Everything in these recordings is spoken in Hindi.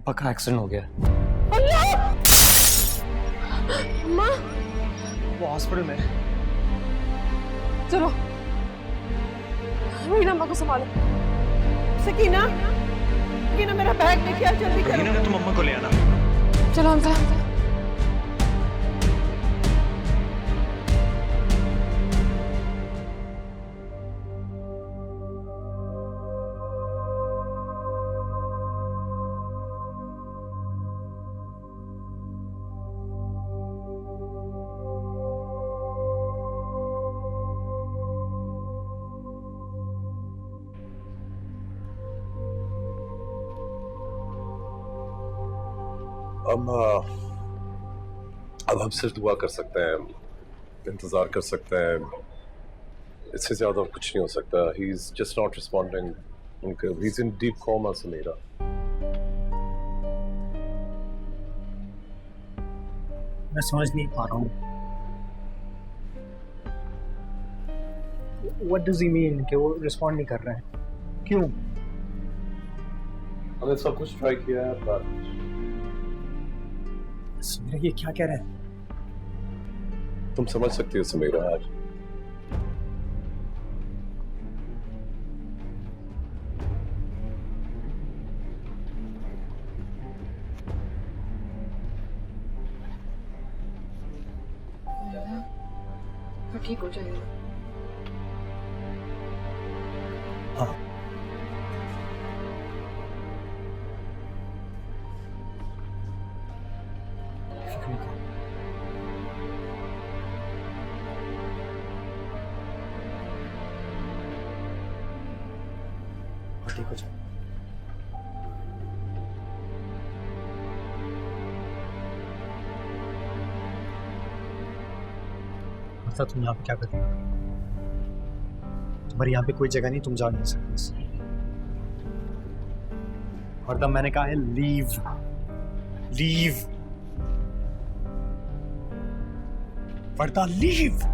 पापा का एक्सीडेंट हो गया। अल्लाह! माँ! वो हॉस्पिटल में। चलो मीना अम्मा को संभालो। सकीना, सकीना मेरा बैग लेके आ, जल्दी करो। रहीना ने तुम अम्मा को ले आना। चलो हमजा। अब हम सिर्फ दुआ कर सकते हैं, इंतजार कर सकते हैं, इससे ज्यादा कुछ नहीं हो सकता। He is just not responding. He is in deep coma Sameera. मैं समझ नहीं पा रहा हूँ। What does he mean कि वो रिस्पॉन्ड नहीं कर रहे हैं? क्यों? हमने सब कुछ ट्राई किया है पर समीरा ये क्या कह रहे हैं? तुम समझ सकती हो समीरा। आज तो ठीक हो जाएगा। हाँ। ठीक हो जाए। मतलब तुम यहाँ पे क्या कर रही हो? तुम्हारी यहाँ पे कोई जगह नहीं, तुम जा नहीं सकते। और तब मैंने कहा है लीव, लीव, वर्दा लीव।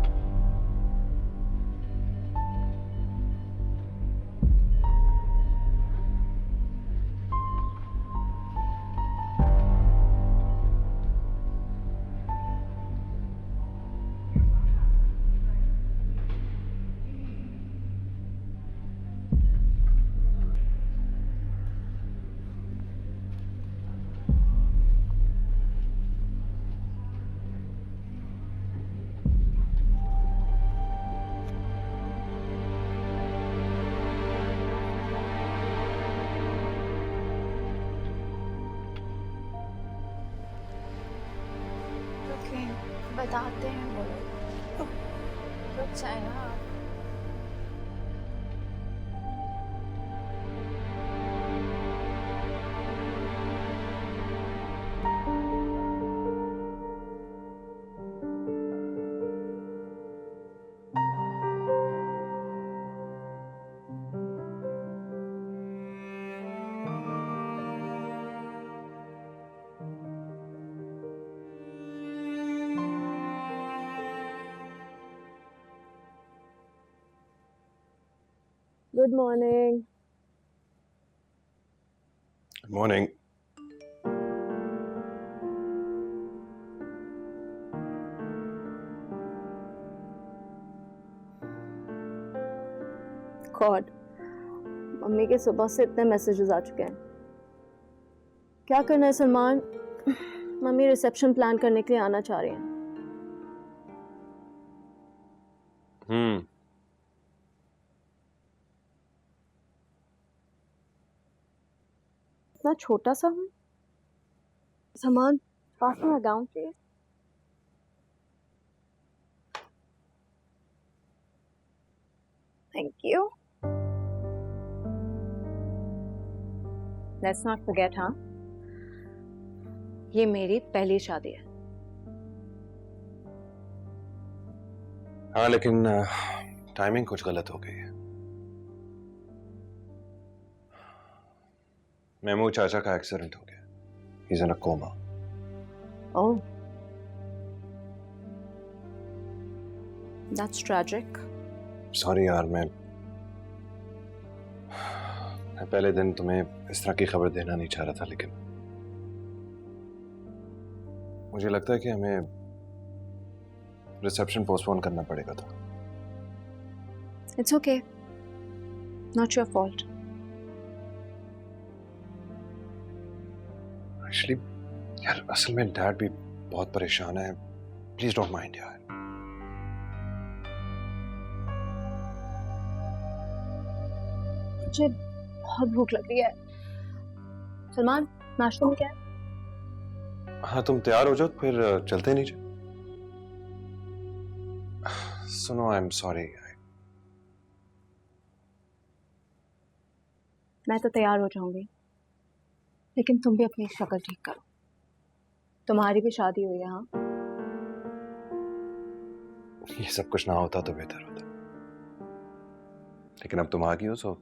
बताते हैं बोलो, रुक जाए ना आप। Good morning. Good morning. God, mummy के सुबह से इतने मैसेजेस आ चुके हैं। क्या करना है सलमान? मम्मी रिसेप्शन प्लान करने के लिए आना चाह रही हैं। इतना छोटा सा हूँ। सामान पास में लगाऊं please? Thank you. Let's not forget, हाँ, ये मेरी पहली शादी है। हाँ लेकिन टाइमिंग कुछ गलत हो गई है। महमूद चाचा का एक्सीडेंट हो गया। He is in a coma. Oh, that's tragic. Sorry यार, मैं पहले दिन तुम्हें इस तरह की खबर देना नहीं चाह रहा था, लेकिन मुझे लगता है कि हमें रिसेप्शन पोस्टपोन करना पड़ेगा था। It's okay, not your fault. Actually यार असल में डैड भी बहुत परेशान है, प्लीज डोंट माइंड यार। मुझे बहुत भूख लग रही है। सलमान, नाश्ते में क्या है? हाँ तुम तैयार हो जाओ फिर चलते हैं नीचे। सुनो आई एम सॉरी। मैं तो तैयार हो जाऊंगी, लेकिन तुम भी अपनी शक्ल ठीक करो। तुम्हारी भी शादी हुई है। हाँ, ये सब कुछ ना होता तो बेहतर होता, लेकिन अब तुम आ गई हो तो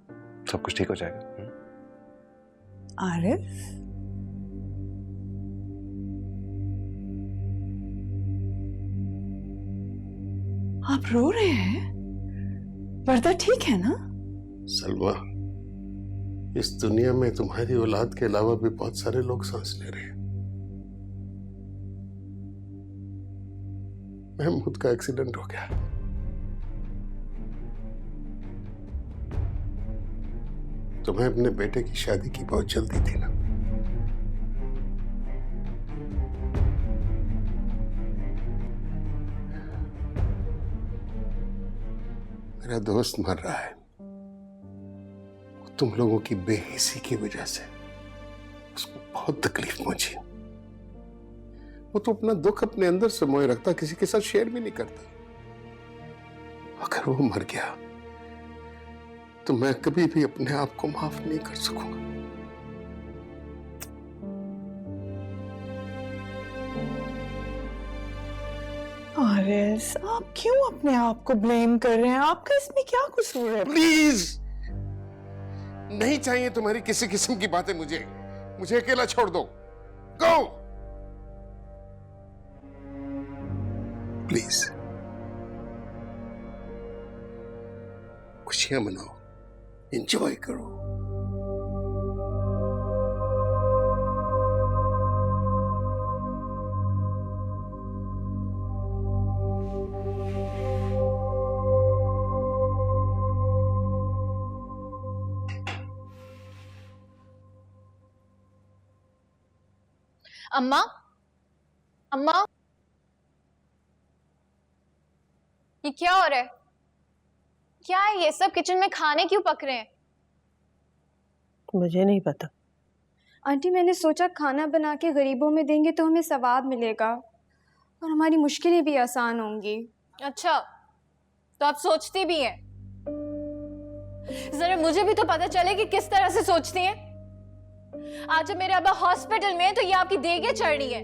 सब कुछ ठीक हो जाएगा। आरिफ, आप रो रहे हैं? पर्दा ठीक है ना? सलमा, इस दुनिया में तुम्हारी औलाद के अलावा भी बहुत सारे लोग सांस ले रहे हैं। महमूद का एक्सीडेंट हो गया। तुम्हें अपने बेटे की शादी की बहुत जल्दी थी ना? मेरा दोस्त मर रहा है, तुम लोगों की बेहिसी की वजह से उसको बहुत तकलीफ पहुंची। वो तो अपना दुख अपने अंदर समोए रखता, किसी के साथ शेयर भी नहीं करता। अगर वो मर गया तो मैं कभी भी अपने आप को माफ नहीं कर सकूंगा। आरिफ, आप क्यों अपने आप को ब्लेम कर रहे हैं? आपका इसमें क्या कसूर है? प्लीज, नहीं चाहिए तुम्हारी किसी किस्म की बातें। मुझे अकेला छोड़ दो। Go please. खुशियां मनाओ, एंजॉय करो। अम्मा, अम्मा, ये क्या हो रहा है? क्या है ये सब? किचन में खाने क्यों पक रहे हैं? मुझे नहीं पता। आंटी, मैंने सोचा खाना बना के गरीबों में देंगे तो हमें सवाब मिलेगा और हमारी मुश्किलें भी आसान होंगी। अच्छा, तो आप सोचती भी हैं? जरा मुझे भी तो पता चले कि किस तरह से सोचती हैं। आज जब मेरे अब्बा हॉस्पिटल में है तो ये आपकी देगे चढ़ रही है।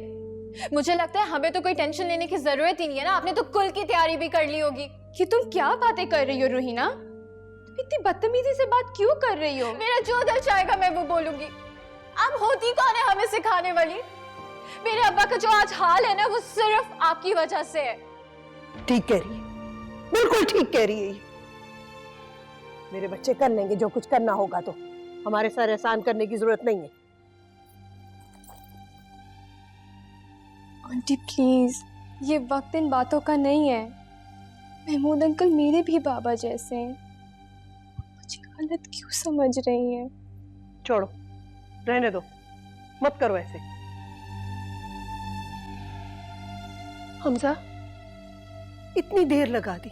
मुझे लगता है हमें तो कोई टेंशन लेने की जरूरत ही नहीं है ना। आपने तो कुल की तैयारी भी कर ली होगी। कि तुम क्या बातें कर रही हो रोहिना? तुम इतनी बदतमीजी से बात क्यों कर रही हो? मेरा जो दिल चाहेगा मैं वो बोलूंगी। आप होती कौन है हमें सिखाने वाली? मेरे अब्बा का जो आज हाल है ना, वो सिर्फ आपकी वजह से है। ठीक कह रही है, बिल्कुल ठीक कह रही है। मेरे बच्चे कर लेंगे जो कुछ करना होगा, तो हमारे सर एहसान करने की जरूरत नहीं है। आंटी प्लीज, ये वक्त इन बातों का नहीं है। महमूद अंकल मेरे भी बाबा जैसे हैं। मुझे गलत क्यों समझ रही हैं? छोड़ो, रहने दो, मत करो ऐसे। हमजा, इतनी देर लगा दी।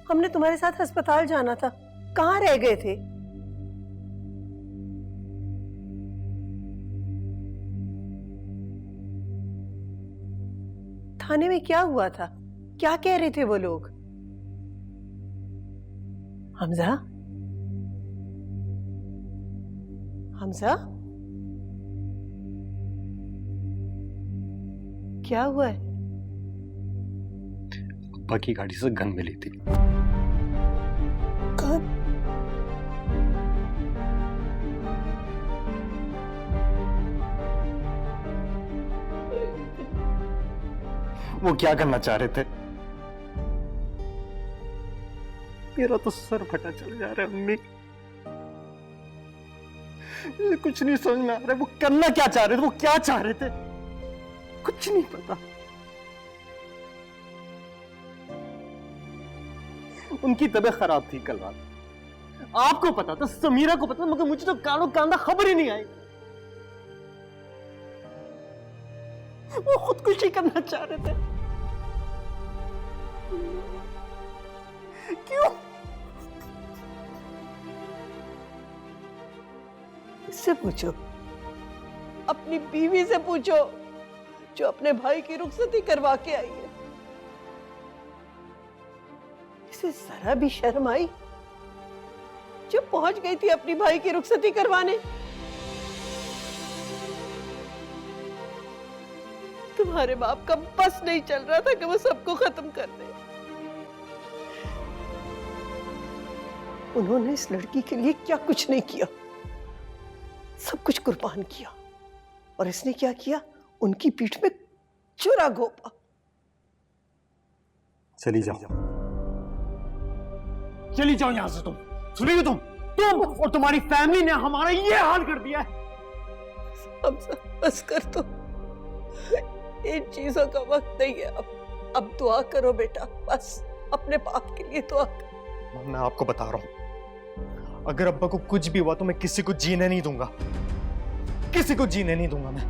हमने तुम्हारे साथ अस्पताल जाना था, कहाँ रह गए थे? थाने में क्या हुआ था? क्या कह रहे थे वो लोग? हमजा, हमजा, क्या हुआ है? अब्बा की गाड़ी से गन मिली थी। कब? वो क्या करना चाह रहे थे? मेरा तो सर फटा चल जा रहा है अम्मी। मुझे कुछ नहीं समझ में आ रहा है। वो करना क्या चाह रहे थे? वो क्या चाह रहे थे? कुछ नहीं पता। उनकी तबीयत खराब थी कल रात, आपको पता था, समीरा को पता था, मगर मुझे तो कानो कांदा खबर ही नहीं आई। वो खुदकुशी करना चाह रहे थे। क्यों? इससे पूछो, अपनी बीवी से पूछो जो अपने भाई की रुखसती करवा के आई है। इसे जरा भी शर्म आई जो पहुंच गई थी अपनी भाई की रुखसती करवाने। तुम्हारे बाप का बस नहीं चल रहा था कि वो सबको खत्म कर दे। उन्होंने इस लड़की के लिए क्या कुछ नहीं किया, सब कुछ कुर्बान किया। और इसने क्या किया? उनकी पीठ में चुरा घोपा। चली जाओ, चली जाओ यहां से। तुम सुनिए, तुम और तुम्हारी फैमिली ने हमारा ये हाल कर दिया है। बस कर दो, इन चीजों का वक्त नहीं है। अब दुआ करो बेटा, बस अपने बाप के लिए दुआ करो। मैं आपको बता रहा हूं, अगर अब्बा को कुछ भी हुआ तो मैं किसी को जीने नहीं दूंगा, किसी को जीने नहीं दूंगा मैं।